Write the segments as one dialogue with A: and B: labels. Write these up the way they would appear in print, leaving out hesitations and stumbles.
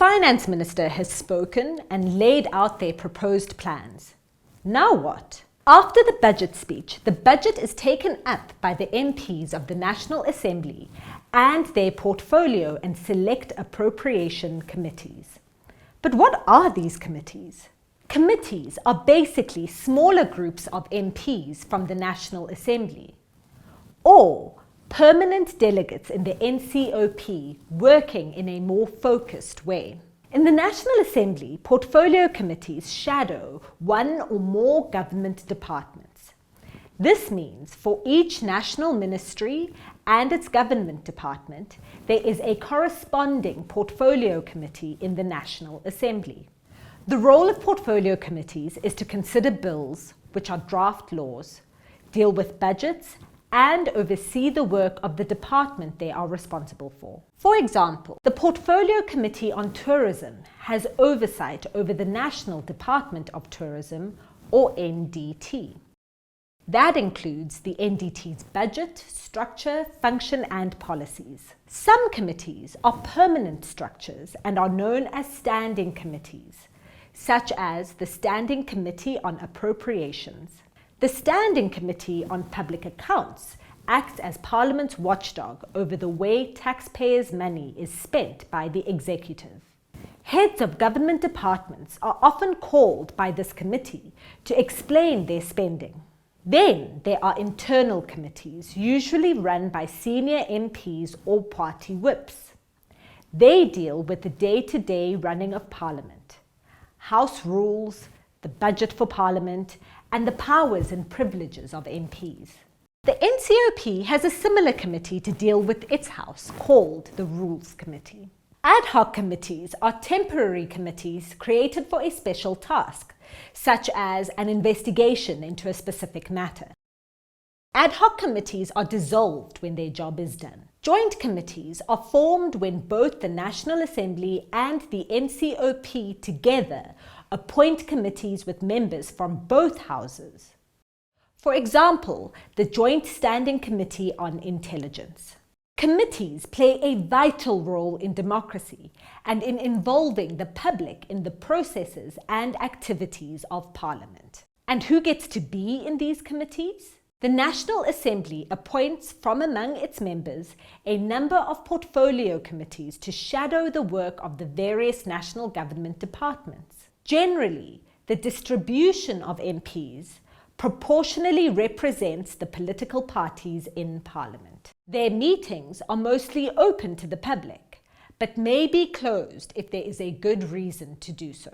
A: Finance Minister has spoken and laid out their proposed plans. Now what? After the budget speech, the budget is taken up by the MPs of the National Assembly and their portfolio and select appropriation committees. But what are these committees? Committees are basically smaller groups of MPs from the National Assembly, or permanent delegates in the NCOP working in a more focused way. In the National Assembly, portfolio committees shadow one or more government departments. This means for each national ministry and its government department, there is a corresponding portfolio committee in the National Assembly. The role of portfolio committees is to consider bills, which are draft laws, deal with budgets, and oversee the work of the department they are responsible for. For example, the Portfolio Committee on Tourism has oversight over the National Department of Tourism, or NDT. That includes the NDT's budget, structure, function, and policies. Some committees are permanent structures and are known as standing committees, such as the Standing Committee on Appropriations. The Standing Committee on Public Accounts acts as Parliament's watchdog over the way taxpayers' money is spent by the executive. Heads of government departments are often called by this committee to explain their spending. Then there are internal committees, usually run by senior MPs or party whips. They deal with the day-to-day running of Parliament, House rules, the budget for Parliament, and the powers and privileges of MPs. The NCOP has a similar committee to deal with its House, called the Rules Committee. Ad hoc committees are temporary committees created for a special task, such as an investigation into a specific matter. Ad hoc committees are dissolved when their job is done. Joint committees are formed when both the National Assembly and the NCOP together appoint committees with members from both houses. For example, the Joint Standing Committee on Intelligence. Committees play a vital role in democracy and in involving the public in the processes and activities of Parliament. And who gets to be in these committees? The National Assembly appoints from among its members a number of portfolio committees to shadow the work of the various national government departments. Generally, the distribution of MPs proportionally represents the political parties in Parliament. Their meetings are mostly open to the public, but may be closed if there is a good reason to do so.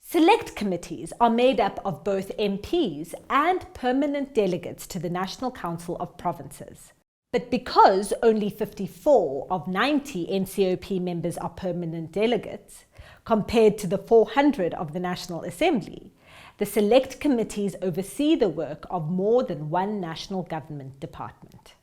A: Select committees are made up of both MPs and permanent delegates to the National Council of Provinces. But because only 54 of 90 NCOP members are permanent delegates, compared to the 400 of the National Assembly, the select committees oversee the work of more than one national government department.